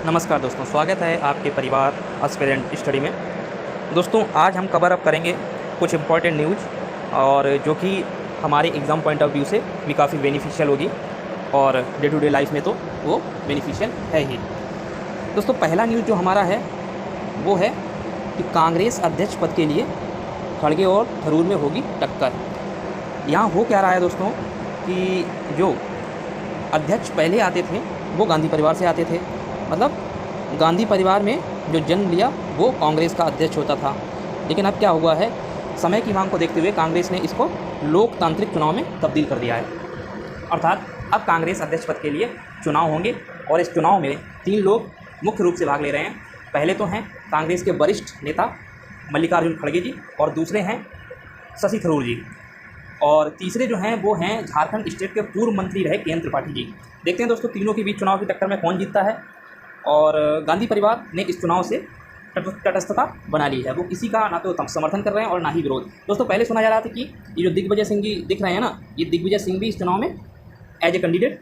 नमस्कार दोस्तों, स्वागत है आपके परिवार एस्पिरेंट स्टडी में। दोस्तों आज हम कवर अप करेंगे कुछ इम्पॉर्टेंट न्यूज़ और जो कि हमारे एग्ज़ाम पॉइंट ऑफ व्यू से भी काफ़ी बेनिफिशियल होगी और डे टू डे लाइफ में तो वो बेनिफिशियल है ही। दोस्तों पहला न्यूज़ जो हमारा है वो है कि कांग्रेस अध्यक्ष पद के लिए खड़गे और थरूर में होगी टक्कर। यहाँ हो क्या रहा है दोस्तों कि जो अध्यक्ष पहले आते थे वो गांधी परिवार से आते थे, मतलब गांधी परिवार में जो जन्म लिया वो कांग्रेस का अध्यक्ष होता था। लेकिन अब क्या हुआ है, समय की मांग को देखते हुए कांग्रेस ने इसको लोकतांत्रिक चुनाव में तब्दील कर दिया है। अर्थात अब कांग्रेस अध्यक्ष पद के लिए चुनाव होंगे और इस चुनाव में 3 लोग मुख्य रूप से भाग ले रहे हैं। पहले तो हैं कांग्रेस के वरिष्ठ नेता मल्लिकार्जुन खड़गे जी और दूसरे हैं शशि थरूर जी और तीसरे जो हैं वो हैं झारखंड स्टेट के पूर्व मंत्री रहे के एन त्रिपाठी जी। देखते हैं दोस्तों तीनों के बीच चुनाव की टक्कर में कौन जीतता है। और गांधी परिवार ने इस चुनाव से तटस्थता बना ली है, वो किसी का ना तो समर्थन कर रहे हैं और ना ही विरोध। दोस्तों पहले सुना जा रहा था कि ये जो दिग्विजय सिंह जी दिख रहे हैं ना, ये दिग्विजय सिंह भी इस चुनाव में एज ए कैंडिडेट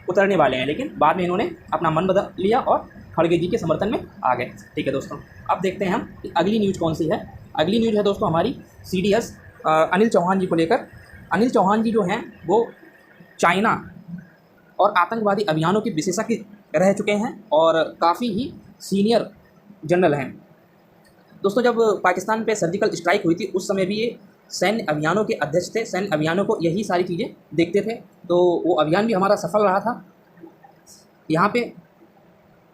उतरने वाले हैं, लेकिन बाद में इन्होंने अपना मन बदल लिया और खड़गे जी के समर्थन में आ गए। ठीक है दोस्तों, अब देखते हैं हम कि अगली न्यूज़ कौन सी है। अगली न्यूज़ है दोस्तों हमारी CDS अनिल चौहान जी को लेकर। अनिल चौहान जी जो हैं वो चाइना और आतंकवादी अभियानों के विशेषज्ञ रह चुके हैं और काफ़ी ही सीनियर जनरल हैं। दोस्तों जब पाकिस्तान पे सर्जिकल स्ट्राइक हुई थी उस समय भी ये सैन्य अभियानों के अध्यक्ष थे, सैन्य अभियानों को यही सारी चीज़ें देखते थे, तो वो अभियान भी हमारा सफल रहा था। यहाँ पे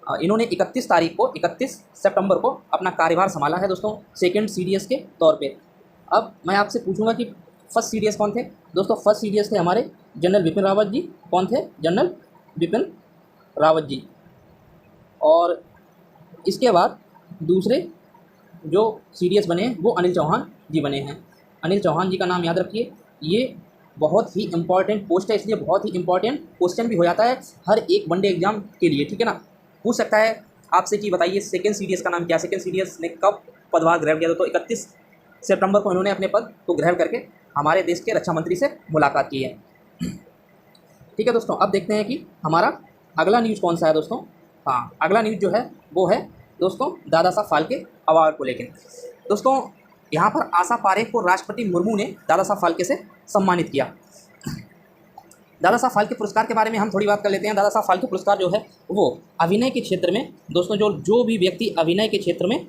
इन्होंने 31 सितंबर को अपना कार्यभार संभाला है दोस्तों, सेकंड CDS के तौर पे। अब मैं आपसे पूछूंगा कि फर्स्ट CDS कौन थे। दोस्तों फर्स्ट CDS थे हमारे जनरल बिपिन रावत जी। कौन थे? जनरल बिपिन रावत जी। और इसके बाद दूसरे जो CDS बने वो अनिल चौहान जी बने हैं। अनिल चौहान जी का नाम याद रखिए, ये बहुत ही इंपॉर्टेंट पोस्ट है, इसलिए बहुत ही इंपॉर्टेंट क्वेश्चन भी हो जाता है हर एक वनडे एग्जाम के लिए। ठीक है ना, पूछ सकता है आपसे कि बताइए सेकेंड CDS का नाम क्या, सेकेंड CDS ने कब पदभार ग्रहण किया था। तो 31 सितंबर को इन्होंने अपने पद को ग्रहण करके हमारे देश के रक्षा मंत्री से मुलाकात की है। ठीक है दोस्तों, अब देखते हैं कि हमारा अगला न्यूज़ कौन सा है दोस्तों। हाँ, अगला न्यूज़ जो है वो है दोस्तों दादा साहब फाल्के अवार्ड को लेकर। दोस्तों यहाँ पर आशा पारेख को राष्ट्रपति मुर्मू ने दादा साहब फाल्के से सम्मानित किया। दादा साहब फाल्के पुरस्कार के बारे में हम थोड़ी बात कर लेते हैं। दादा साहब फाल्के पुरस्कार जो है वो अभिनय के क्षेत्र में दोस्तों जो भी व्यक्ति अभिनय के क्षेत्र में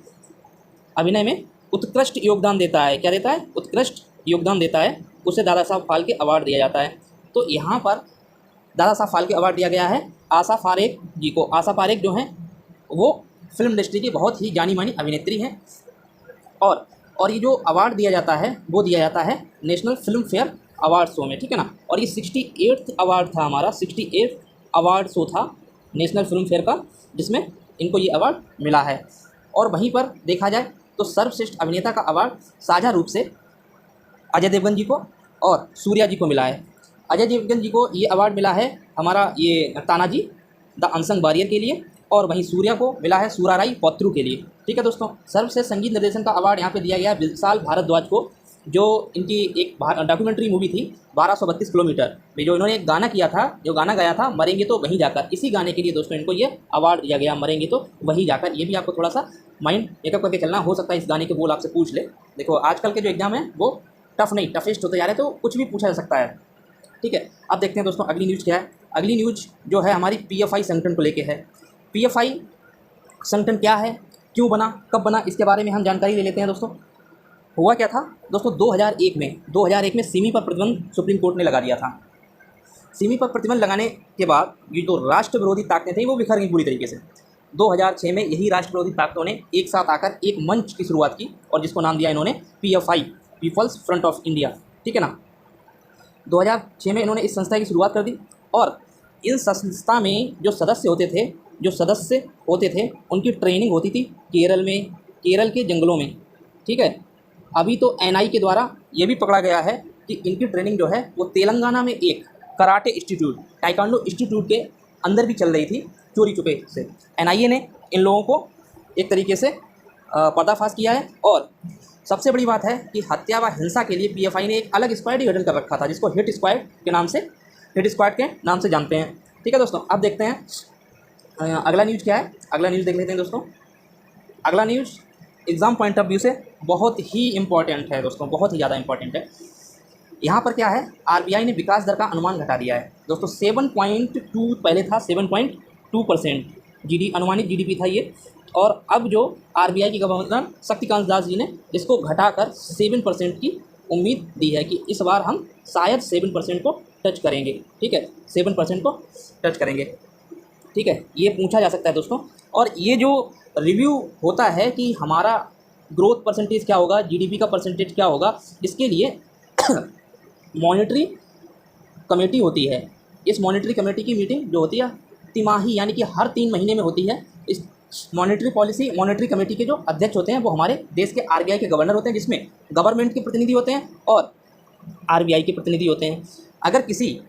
अभिनय में उत्कृष्ट योगदान देता है, क्या देता है? उत्कृष्ट योगदान देता है, उसे दादा साहब फाल्के अवार्ड दिया जाता है। तो यहाँ पर दादा साहब फाल्के अवार्ड दिया गया है आशा पारेख जी को। आशा पारेख जो हैं वो फिल्म इंडस्ट्री की बहुत ही जानी मानी अभिनेत्री हैं और ये जो अवार्ड दिया जाता है वो दिया जाता है national film fair award show में। ठीक है ना, और ये 68th अवार्ड था हमारा, 68th अवार्ड शो था नेशनल फिल्म फेयर का, जिसमें इनको ये अवार्ड मिला है। और वहीं पर देखा जाए तो सर्वश्रेष्ठ अभिनेता का अवार्ड साझा रूप से अजय देवगन जी को और सूर्या जी को मिला है। अजय देवगन जी को ये अवार्ड मिला है हमारा ये तानाजी द अनसंग वॉरियर के लिए, और वहीं सूर्या को मिला है सुराराई पत्रू के लिए। ठीक है दोस्तों, सर्वश्रेष्ठ संगीत निर्देशन का अवार्ड यहाँ पे दिया गया विशाल भारद्वाज को, जो इनकी एक डॉक्यूमेंट्री मूवी थी 1232 किलोमीटर में जो इन्होंने एक गाना किया था, जो गाना गाया था मरेंगे तो वहीं जाकर, इसी गाने के लिए दोस्तों इनको ये अवार्ड दिया गया, मरेंगे तो वहीं जाकर। ये भी आपको थोड़ा सा माइंड मेकअप करके चलना, हो सकता है इस गाने के बोल आपसे पूछ ले। देखो आजकल के जो एग्जाम है वो टफ नहीं टफेस्ट होते जा रहे हैं, तो कुछ भी पूछा जा सकता है। ठीक है, अब देखते हैं दोस्तों अगली न्यूज़ क्या है। अगली न्यूज़ जो है हमारी PFI संगठन को लेके है। PFI संगठन क्या है, क्यों बना, कब बना, इसके बारे में हम जानकारी ले लेते हैं दोस्तों। हुआ क्या था दोस्तों, 2001 में सिमी पर प्रतिबंध सुप्रीम कोर्ट ने लगा दिया था। सिमी पर प्रतिबंध लगाने के बाद ये जो राष्ट्र विरोधी ताकतें थी वो बिखर गई पूरी तरीके से। 2006 में यही राष्ट्र विरोधी ताकतों ने एक साथ आकर एक मंच की शुरुआत की और जिसको नाम दिया इन्होंने PFI, Peoples Front of India. ठीक है ना, 2006 में इन्होंने इस संस्था की शुरुआत कर दी और इन संस्था में जो सदस्य होते थे उनकी ट्रेनिंग होती थी केरल के जंगलों में। ठीक है, अभी तो NI के द्वारा ये भी पकड़ा गया है कि इनकी ट्रेनिंग जो है वो तेलंगाना में एक कराटे इंस्टीट्यूट, टाइकांडो इंस्टीट्यूट के अंदर भी चल रही थी चोरी छुपे से। NIA ने इन लोगों को एक तरीके से पर्दाफाश किया है। और सबसे बड़ी बात है कि हत्या व हिंसा के लिए PFI ने एक अलग स्क्वाड ही गठन कर रखा था, जिसको हिट स्क्वाड के नाम से जानते हैं। ठीक है दोस्तों, अब देखते हैं अगला न्यूज़ क्या है, अगला न्यूज़ देख लेते हैं दोस्तों। अगला news exam point of view से बहुत ही इम्पॉर्टेंट है दोस्तों, बहुत ही ज़्यादा इम्पॉर्टेंट है। यहाँ पर क्या है, आरबीआई ने विकास दर का अनुमान घटा दिया है दोस्तों। 7.2 पहले था, 7.2% अनुमानित जीडीपी था ये, और अब जो आरबीआई के गवर्नर शक्तिकांत दास जी ने इसको घटाकर 7% की उम्मीद दी है कि इस बार हम शायद 7% को टच करेंगे। ठीक है, 7% को टच करेंगे। ठीक है, ये पूछा जा सकता है दोस्तों। और ये जो रिव्यू होता है कि हमारा ग्रोथ परसेंटेज क्या होगा, जीडीपी का परसेंटेज क्या होगा, इसके लिए मॉनेटरी कमेटी होती है। इस मॉनेटरी कमेटी की मीटिंग जो होती है तिमाही, यानी कि हर 3 महीने में होती है। इस मॉनेटरी कमेटी के जो अध्यक्ष होते हैं वो हमारे देश के आरबीआई के गवर्नर होते हैं, जिसमें गवर्नमेंट के प्रतिनिधि होते हैं और आरबीआई के प्रतिनिधि होते हैं। अगर किसी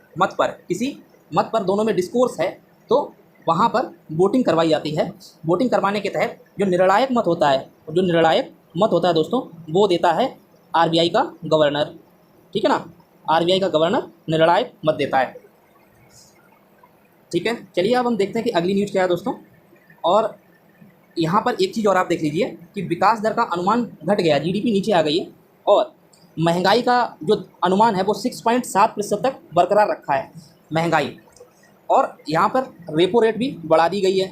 मत पर दोनों में डिस्कोर्स है तो वहाँ पर वोटिंग करवाई जाती है। वोटिंग करवाने के तहत जो निर्णायक मत होता है दोस्तों, वो देता है आरबीआई का गवर्नर। ठीक है ना, आरबीआई का गवर्नर निर्णायक मत देता है। ठीक है, चलिए अब हम देखते हैं कि अगली न्यूज़ क्या है दोस्तों। और यहाँ पर एक चीज़ और आप देख लीजिए कि विकास दर का अनुमान घट गया, जीडीपी नीचे आ गई है, और महंगाई का जो अनुमान है वो 6.7% तक बरकरार रखा है महंगाई। और यहाँ पर रेपो रेट भी बढ़ा दी गई है,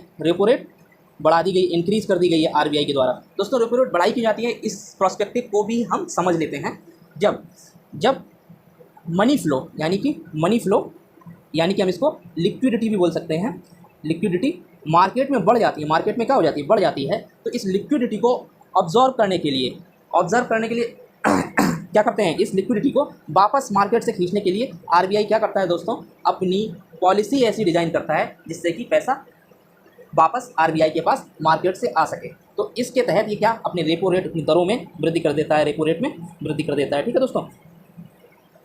इंक्रीज़ कर दी गई है आरबीआई के द्वारा। दोस्तों रेपो रेट बढ़ाई की जाती है, इस प्रोस्पेक्टिव को भी हम समझ लेते हैं। जब मनी फ्लो यानी कि हम इसको लिक्विडिटी भी बोल सकते हैं, लिक्विडिटी मार्केट में बढ़ जाती है, मार्केट में क्या हो जाती है, बढ़ जाती है, तो इस लिक्विडिटी को ऑब्जर्व करने के लिए क्या करते हैं, इस लिक्विडिटी को वापस मार्केट से खींचने के लिए आरबीआई क्या करता है दोस्तों, अपनी पॉलिसी ऐसी डिज़ाइन करता है जिससे कि पैसा वापस आरबीआई के पास मार्केट से आ सके। तो इसके तहत ये क्या अपने रेपो रेट, अपनी दरों में वृद्धि कर देता है, रेपो रेट में वृद्धि कर देता है। ठीक है दोस्तों,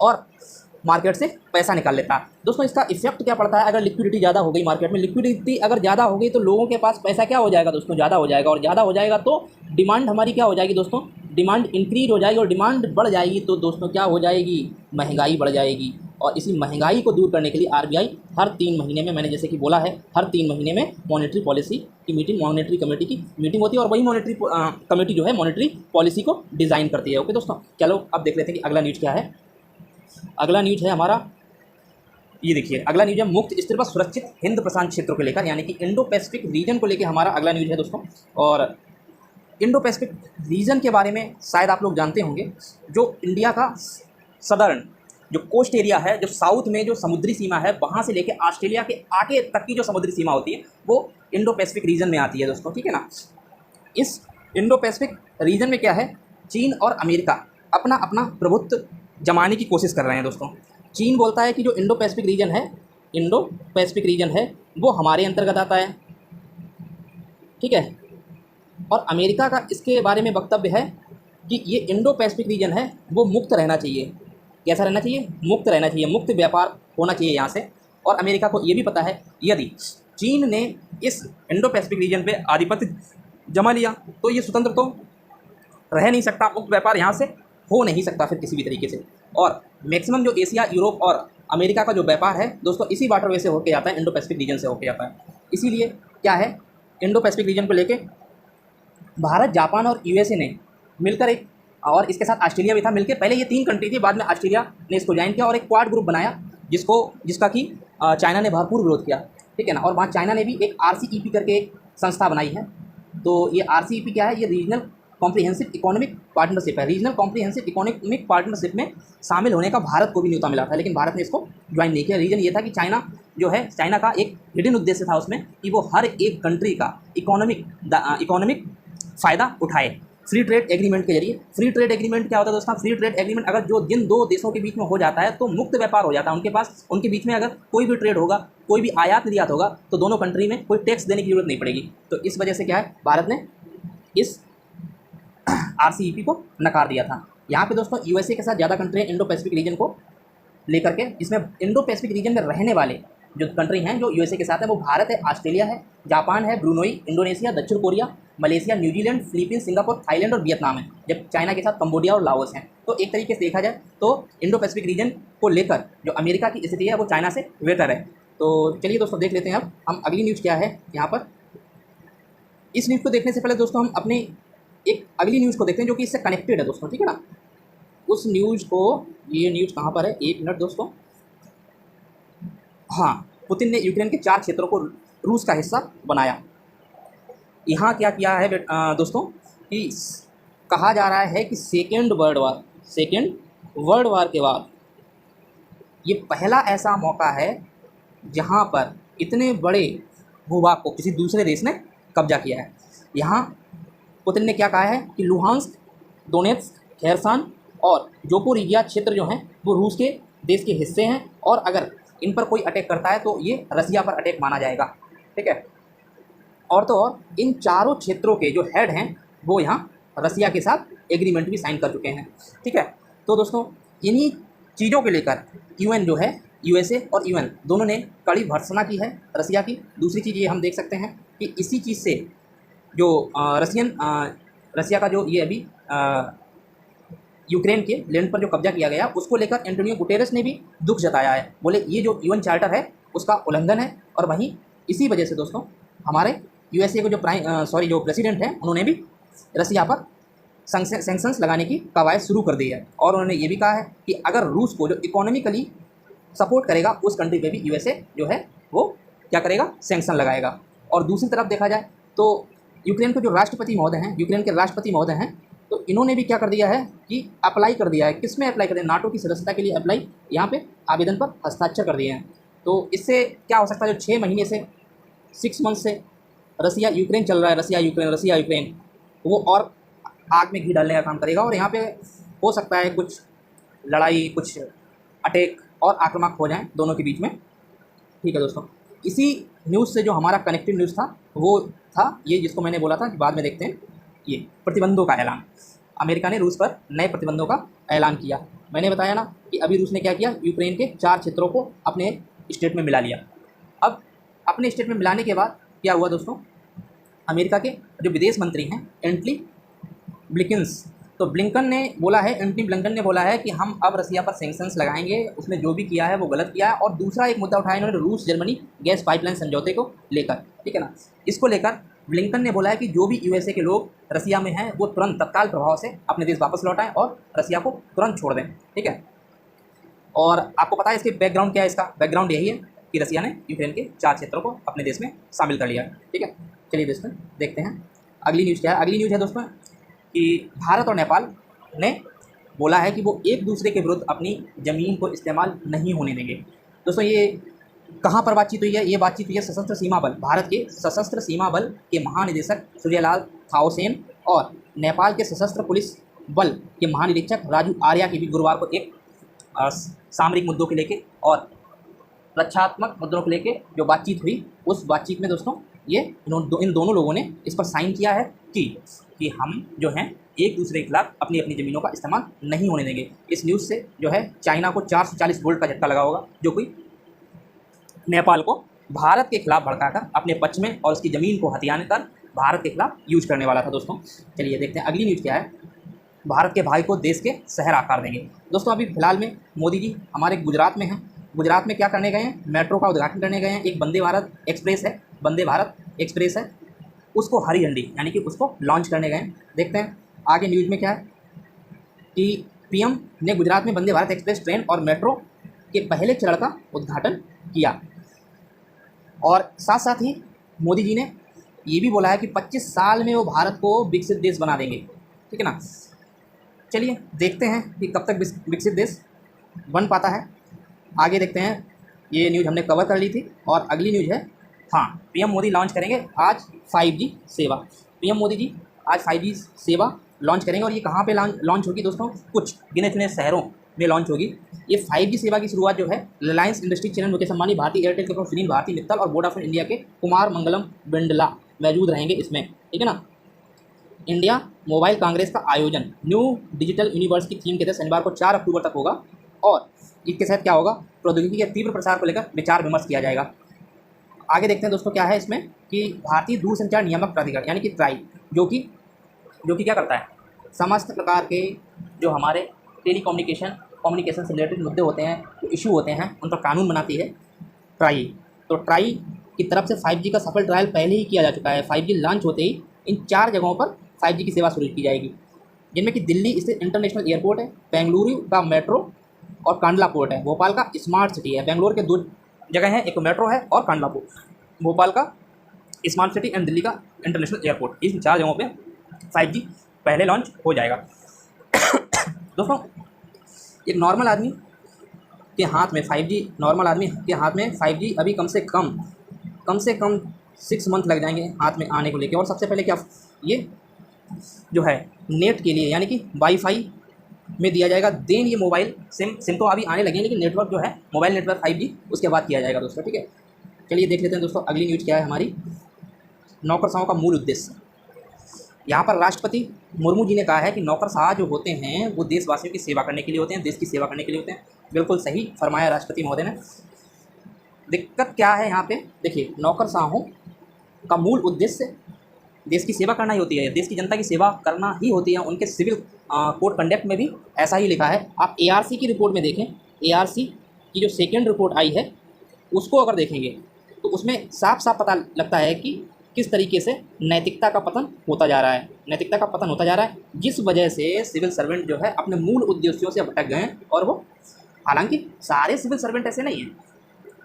और मार्केट से पैसा निकाल लेता है। दोस्तों इसका इफेक्ट क्या पड़ता है, अगर लिक्विडिटी ज़्यादा हो गई मार्केट में, लिक्विडिटी अगर ज़्यादा हो गई तो लोगों के पास पैसा क्या हो जाएगा दोस्तों, ज़्यादा हो जाएगा, और ज़्यादा हो जाएगा तो डिमांड हमारी क्या हो जाएगी दोस्तों, डिमांड इंक्रीज हो जाएगी, और डिमांड बढ़ जाएगी तो दोस्तों क्या हो जाएगी, महंगाई बढ़ जाएगी। और इसी महंगाई को दूर करने के लिए आरबीआई हर 3 महीने में, मैंने जैसे कि बोला है, हर 3 महीने में मॉनेटरी पॉलिसी की मीटिंग, मॉनेटरी कमेटी की मीटिंग होती है, और वही मॉनेटरी कमेटी जो है मॉनेटरी पॉलिसी को डिज़ाइन करती है। ओके दोस्तों, चलो अब देख लेते हैं कि अगला न्यूज़ क्या है। अगला न्यूज़ है हमारा, ये देखिए, अगला न्यूज़ है मुक्त, स्थिर व सुरक्षित हिंद प्रशांत क्षेत्र को लेकर, यानी कि इंडो पैसिफिक रीजन को लेकर हमारा अगला न्यूज़ है दोस्तों। और इंडो पैसिफिक रीजन के बारे में शायद आप लोग जानते होंगे, जो इंडिया का सदर्न जो कोस्ट एरिया है, जो साउथ में जो समुद्री सीमा है, वहाँ से लेकर ऑस्ट्रेलिया के आगे तक की जो समुद्री सीमा होती है वो इंडो पैसिफिक रीजन में आती है दोस्तों। ठीक है ना, इस इंडो पैसिफिक रीजन में क्या है, चीन और अमेरिका अपना अपना प्रभुत्व जमाने की कोशिश कर रहे हैं दोस्तों। चीन बोलता है कि जो इंडो पैसिफिक रीजन है वो हमारे अंतर्गत आता है। ठीक है, और अमेरिका का इसके बारे में वक्तव्य है कि ये इंडो पैसिफिक रीजन है वो मुक्त रहना चाहिए। कैसा रहना चाहिए, मुक्त रहना चाहिए, मुक्त व्यापार होना चाहिए यहाँ से। और अमेरिका को ये भी पता है यदि चीन ने इस इंडो पैसिफिक रीजन पे आधिपत्य जमा लिया तो ये स्वतंत्र तो रह नहीं सकता, मुक्त व्यापार यहाँ से हो नहीं सकता फिर किसी भी तरीके से। और मैक्सिमम जो एशिया, यूरोप और अमेरिका का जो व्यापार है दोस्तों, इसी वाटरवे से होकर आता है, इंडो पैसिफिक रीजन से होकर आता है। इसीलिए क्या है, इंडो पैसिफिक रीजन को लेके भारत, जापान और यूएसए ने मिलकर एक, और इसके साथ ऑस्ट्रेलिया भी था मिलकर, पहले ये 3 कंट्री थी, बाद में ऑस्ट्रेलिया ने इसको ज्वाइन किया और एक क्वाड ग्रुप बनाया जिसका कि चाइना ने भरपूर विरोध किया। ठीक है ना, और वहाँ चाइना ने भी एक RCEP करके एक संस्था बनाई है। तो ये RCEP क्या है, ये रीजनल कॉम्प्रिहेंसिव इकोनॉमिक पार्टनरशिप है। रीजनल कॉम्प्रिहेंसिव इकोनॉमिक पार्टनरशिप में शामिल होने का भारत को भी न्योता मिला था, लेकिन भारत ने इसको ज्वाइन नहीं किया। रीज़न ये था कि चाइना का एक हिडन उद्देश्य था उसमें कि वो हर एक कंट्री का इकोनॉमिक फ़ायदा उठाए फ्री ट्रेड एग्रीमेंट के जरिए। फ्री ट्रेड एग्रीमेंट क्या होता है दोस्तों, फ्री ट्रेड एग्रीमेंट अगर जिन 2 देशों के बीच में हो जाता है तो मुक्त व्यापार हो जाता है। उनके बीच में अगर कोई भी ट्रेड होगा, कोई भी आयात निर्यात होगा तो दोनों कंट्री में कोई टैक्स देने की जरूरत नहीं पड़ेगी। तो इस वजह से क्या है, भारत ने इस RCEP को नकार दिया था। यहाँ पे दोस्तों USA के साथ ज़्यादा कंट्री इंडो पैसिफिक रीजन को लेकर के, इसमें इंडो पैसिफिक रीजन में रहने वाले जो कंट्री हैं जो USA के साथ है वो भारत है, ऑस्ट्रेलिया है, जापान है, ब्रुनोई, इंडोनेशिया, दक्षिण Korea, Malaysia, New Zealand, Philippines, Singapore, Thailand और वियतनाम है। जब चाइना के साथ कंबोडिया और लाओस हैं। तो एक तरीके से देखा जाए तो इंडो पैसिफिक रीजन को लेकर जो अमेरिका की स्थिति है वो चाइना से बेटर है। तो चलिए दोस्तों देख लेते हैं अब हम अगली न्यूज़ क्या है यहाँ पर। इस न्यूज़ को देखने से पहले दोस्तों हम अपने एक अगली न्यूज़ को देखते हैं जो कि इससे कनेक्टेड है दोस्तों, ठीक है ना। उस न्यूज़ को, ये न्यूज़ कहाँ पर है, एक मिनट दोस्तों। हाँ, पुतिन ने यूक्रेन के 4 क्षेत्रों को रूस का हिस्सा बनाया। यहाँ क्या किया है दोस्तों कि कहा जा रहा है कि सेकेंड वर्ल्ड वार के बाद ये पहला ऐसा मौका है जहाँ पर इतने बड़े भूभाग को किसी दूसरे देश ने कब्जा किया है। यहाँ पुतिन ने क्या कहा है कि लुहांस्क, डोनेत्स्क, खेरसान और जोपोरिजिया क्षेत्र जो हैं वो रूस के देश के हिस्से हैं और अगर इन पर कोई अटैक करता है तो ये रसिया पर अटैक माना जाएगा, ठीक है। और तो और इन चारों क्षेत्रों के जो हेड हैं वो यहाँ रसिया के साथ एग्रीमेंट भी साइन कर चुके हैं, ठीक है। तो दोस्तों इन्हीं चीज़ों के लेकर यूएन जो है, यूएसए और यूएन दोनों ने कड़ी भर्त्सना की है रसिया की। दूसरी चीज़ ये हम देख सकते हैं कि इसी चीज़ से जो रसिया का जो ये अभी यूक्रेन के लैंड पर जो कब्जा किया गया उसको लेकर एंटोनियो गुटेरेस ने भी दुख जताया है। बोले ये जो यूएन चार्टर है उसका उल्लंघन है और वहीं इसी वजह से दोस्तों हमारे यूएसए को जो प्रेसिडेंट हैं उन्होंने भी रसिया पर सैंक्शंस लगाने की कवायद शुरू कर दी है और उन्होंने ये भी कहा है कि अगर रूस को जो इकोनॉमिकली सपोर्ट करेगा उस कंट्री पे भी यूएसए जो है वो क्या करेगा, सैंक्शन लगाएगा। और दूसरी तरफ देखा जाए तो यूक्रेन के जो राष्ट्रपति महोदय हैं तो इन्होंने भी क्या कर दिया है कि अप्लाई कर दिया है। किस में अप्लाई कर दिया? नाटो की सदस्यता के लिए अप्लाई यहाँ पे आवेदन पर हस्ताक्षर कर दिए हैं। तो इससे क्या हो सकता है, जो 6 महीने से 6 मंथ से रसिया यूक्रेन चल रहा है, रसिया यूक्रेन वो और आग में घी डालने का काम करेगा और यहाँ पे हो सकता है कुछ लड़ाई, कुछ अटैक और आक्रामक हो जाएं दोनों के बीच में, ठीक है दोस्तों। इसी न्यूज़ से जो हमारा कनेक्टेड न्यूज़ था वो था ये, जिसको मैंने बोला था बाद में देखते हैं, ये प्रतिबंधों का ऐलान। अमेरिका ने रूस पर नए प्रतिबंधों का ऐलान किया। मैंने बताया ना कि अभी रूस ने क्या किया, यूक्रेन के 4 क्षेत्रों को अपने स्टेट में मिला लिया। अब अपने स्टेट में मिलाने के बाद क्या हुआ दोस्तों, अमेरिका के जो विदेश मंत्री हैं एंटनी ब्लिंकन ने बोला है कि हम अब रसिया पर सैंक्शंस लगाएंगे, उसने जो भी किया है वो गलत किया है। और दूसरा एक मुद्दा उठाया इन्होंने रूस जर्मनी गैस पाइपलाइन समझौते को लेकर, ठीक है ना। इसको लेकर ब्लिंकन ने बोला है कि जो भी यूएसए के लोग रसिया में हैं वो तुरंत तत्काल प्रभाव से अपने देश वापस लौटाएं और रसिया को तुरंत छोड़ दें, ठीक है। और आपको पता है इसके बैकग्राउंड क्या है? इसका बैकग्राउंड यही है कि रसिया ने यूक्रेन के 4 क्षेत्रों को अपने देश में शामिल कर लिया, ठीक है। चलिए दोस्तों देखते हैं अगली न्यूज़ क्या है। अगली न्यूज़ है दोस्तों कि भारत और नेपाल ने बोला है कि वो एक दूसरे के विरुद्ध अपनी ज़मीन को इस्तेमाल नहीं होने देंगे। दोस्तों ये कहाँ पर बातचीत हुई है? ये बातचीत हुई है सशस्त्र सीमा बल, भारत के सशस्त्र सीमा बल के महानिदेशक सूर्यलाल थाओसेन और नेपाल के सशस्त्र पुलिस बल के महानिरीक्षक राजू आर्या की भी गुरुवार को एक सामरिक मुद्दों के लेके और रक्षात्मक मुद्दों को लेके जो बातचीत हुई, उस बातचीत में दोस्तों ये इन दोनों लोगों ने इस पर साइन किया है कि हम जो हैं एक दूसरे के खिलाफ अपनी अपनी ज़मीनों का इस्तेमाल नहीं होने देंगे। इस न्यूज़ से जो है चाइना को 440 वोल्ट का झटका लगा होगा, जो कोई नेपाल को भारत के खिलाफ भड़काकर अपने पक्ष में और उसकी ज़मीन को हथियाने कर भारत के खिलाफ यूज करने वाला था दोस्तों। चलिए देखते हैं अगली न्यूज़ क्या है। भारत के भाई को देश के शहर आकार देंगे। दोस्तों अभी फिलहाल में मोदी जी हमारे गुजरात में हैं। गुजरात में क्या करने गए हैं? मेट्रो का उद्घाटन करने गए हैं। एक वंदे भारत एक्सप्रेस है, उसको हरी झंडी यानी कि उसको लॉन्च करने गए हैं। देखते हैं आगे न्यूज़ में क्या है कि पीएम ने गुजरात में वंदे भारत एक्सप्रेस ट्रेन और मेट्रो के पहले चरण का उद्घाटन किया और साथ साथ ही मोदी जी ने ये भी बोला है कि 25 साल में वो भारत को विकसित देश बना देंगे, ठीक है ना। चलिए देखते हैं कि कब तक विकसित देश बन पाता है। आगे देखते हैं, ये न्यूज़ हमने कवर कर ली थी और अगली न्यूज़ है, हाँ, पीएम मोदी लॉन्च करेंगे आज 5G सेवा। पीएम मोदी जी आज 5G सेवा लॉन्च करेंगे और ये कहाँ पे लॉन्च होगी दोस्तों? कुछ गिने चुने शहरों में लॉन्च होगी। ये 5G सेवा की शुरुआत जो है रिलायंस इंडस्ट्री चैनल मुकेश अंबानी, भारतीय एयरटेल के सुनील भारती मित्तल और वोडाफोन इंडिया के कुमार मंगलम बिंडला मौजूद रहेंगे इसमें, ठीक है ना। इंडिया मोबाइल कांग्रेस का आयोजन न्यू डिजिटल यूनिवर्स की थीम के तहत शनिवार को 4 अक्टूबर तक होगा और इसके साथ क्या होगा, प्रौद्योगिकी के तीव्र प्रसार को लेकर विचार विमर्श किया जाएगा। आगे देखते हैं दोस्तों क्या है इसमें कि भारतीय दूरसंचार नियामक प्राधिकरण यानी कि ट्राई जो कि क्या करता है, समस्त प्रकार के जो हमारे कम्युनिकेशन से रिलेटेड मुद्दे होते हैं, जो इशू होते हैं, उन पर कानून बनाती है ट्राई। तो ट्राई की तरफ से 5G का सफल ट्रायल पहले ही किया जा चुका है। 5G लॉन्च होते ही इन 4 जगहों पर 5G की सेवा शुरू की जाएगी, जिनमें कि दिल्ली स्थित इंटरनेशनल एयरपोर्ट है, बेंगलुरु का मेट्रो और कांडला पोर्ट है, भोपाल का स्मार्ट सिटी है। बेंगलोर के 2 जगह हैं, एक मेट्रो है और कांडला पोर्ट, भोपाल का स्मार्ट सिटी एंड दिल्ली का इंटरनेशनल एयरपोर्ट। इन 4 जगहों पे 5G पहले लॉन्च हो जाएगा। दोस्तों, एक नॉर्मल आदमी के हाथ में 5G, नॉर्मल आदमी के हाथ में 5G अभी कम से कम 6 मंथ लग जाएंगे हाथ में आने को लेके। और सबसे पहले क्या, ये जो है नेट के लिए यानी कि वाईफाई में दिया जाएगा। देन ये मोबाइल सिम तो अभी आने लगे हैं, लेकिन नेटवर्क जो है मोबाइल नेटवर्क 5G उसके बाद किया जाएगा दोस्तों, ठीक है। चलिए देख लेते हैं दोस्तों अगली न्यूज़ क्या है हमारी। नौकरशाहों का मूल उद्देश्य। यहाँ पर राष्ट्रपति मुर्मू जी ने कहा है कि नौकरशाह जो होते हैं वो देशवासियों की सेवा करने के लिए होते हैं, देश की सेवा करने के लिए होते हैं। बिल्कुल सही फरमाया राष्ट्रपति महोदय ने। दिक्कत क्या है यहाँ पे, देखिए नौकरशाहों का मूल उद्देश्य देश की सेवा करना ही होती है, देश की जनता की सेवा करना ही होती है। उनके सिविल कोड कंडक्ट में भी ऐसा ही लिखा है। आप ARC की रिपोर्ट में देखें, ARC की जो सेकेंड रिपोर्ट आई है उसको अगर देखेंगे तो उसमें साफ साफ पता लगता है कि किस तरीके से नैतिकता का पतन होता जा रहा है, नैतिकता का पतन होता जा रहा है, जिस वजह से सिविल सर्वेंट जो है अपने मूल उद्देश्यों से भटक गए हैं। और वो, हालांकि सारे सिविल सर्वेंट ऐसे नहीं हैं,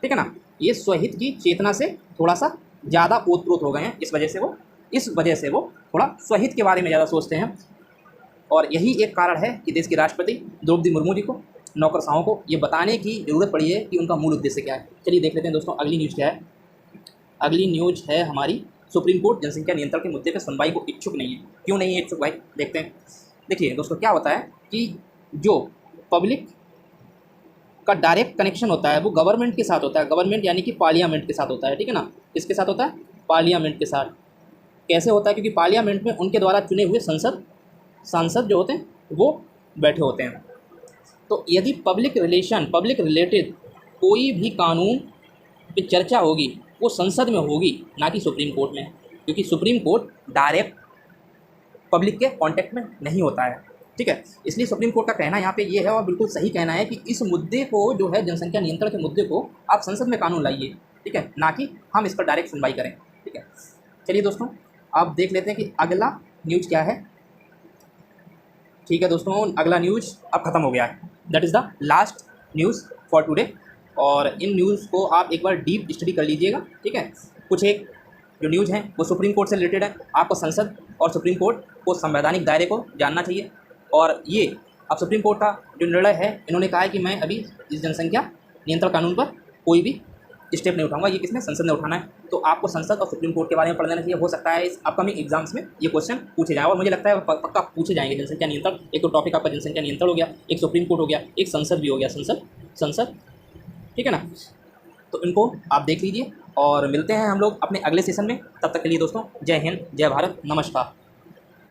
ठीक है ना, ये स्वहित की चेतना से थोड़ा सा ज़्यादा ओतप्रोत हो गए हैं। इस वजह से वो थोड़ा स्वहित के बारे में ज़्यादा सोचते हैं। और यही एक कारण है कि देश की राष्ट्रपति द्रौपदी मुर्मू जी को नौकरशाहों को ये बताने की ज़रूरत पड़ी है कि उनका मूल उद्देश्य क्या है। चलिए देख लेते हैं दोस्तों अगली न्यूज़ क्या है। अगली न्यूज़ है हमारी, सुप्रीम कोर्ट जनसंख्या नियंत्रण के मुद्दे पर सुनवाई को इच्छुक नहीं है। क्यों नहीं है इच्छुक भाई, देखते हैं। देखिए दोस्तों क्या होता है कि जो पब्लिक का डायरेक्ट कनेक्शन होता है वो गवर्नमेंट के साथ होता है। गवर्नमेंट यानी कि पार्लियामेंट के साथ होता है, ठीक है ना। किसके साथ होता है, पार्लियामेंट के साथ। कैसे होता है, क्योंकि पार्लियामेंट में उनके द्वारा चुने हुए सांसद जो होते हैं वो बैठे होते हैं। तो यदि पब्लिक रिलेटेड कोई भी कानून पे चर्चा होगी वो संसद में होगी, ना कि सुप्रीम कोर्ट में, क्योंकि सुप्रीम कोर्ट डायरेक्ट पब्लिक के कांटेक्ट में नहीं होता है, ठीक है। इसलिए सुप्रीम कोर्ट का कहना यहाँ पे ये है, और बिल्कुल सही कहना है, कि इस मुद्दे को जो है जनसंख्या नियंत्रण के मुद्दे को आप संसद में कानून लाइए, ठीक है, ना कि हम इस पर डायरेक्ट सुनवाई करें, ठीक है। चलिए दोस्तों अब देख लेते हैं कि अगला न्यूज़ क्या है। ठीक है दोस्तों, अगला न्यूज़ अब ख़त्म हो गया है। That is the last news for today. और इन न्यूज़ को आप एक बार डीप स्टडी कर लीजिएगा, ठीक है। कुछ एक जो न्यूज़ हैं वो सुप्रीम कोर्ट से रिलेटेड है। आपको संसद और सुप्रीम कोर्ट को संवैधानिक दायरे को जानना चाहिए। और ये अब सुप्रीम कोर्ट का जो निर्णय है, इन्होंने कहा है कि मैं अभी इस जनसंख्या नियंत्रण कानून पर कोई भी स्टेप नहीं उठाऊंगा। ये किसने, संसद ने उठाना है। तो आपको संसद और सुप्रीम कोर्ट के बारे में पढ़ लेना चाहिए। हो सकता है इस अपकमिंग एग्जाम्स में ये क्वेश्चन पूछे जाए, और मुझे लगता है पक्का पूछे जाएंगे। जनसंख्या नियंत्रण, एक तो टॉपिक आपका जनसंख्या नियंत्रण हो गया, एक सुप्रीम कोर्ट हो गया, एक संसद भी हो गया, संसद, ठीक है ना। तो इनको आप देख लीजिए और मिलते हैं हम लोग अपने अगले सेशन में। तब तक के लिए दोस्तों जय हिंद, जय भारत, नमस्कार।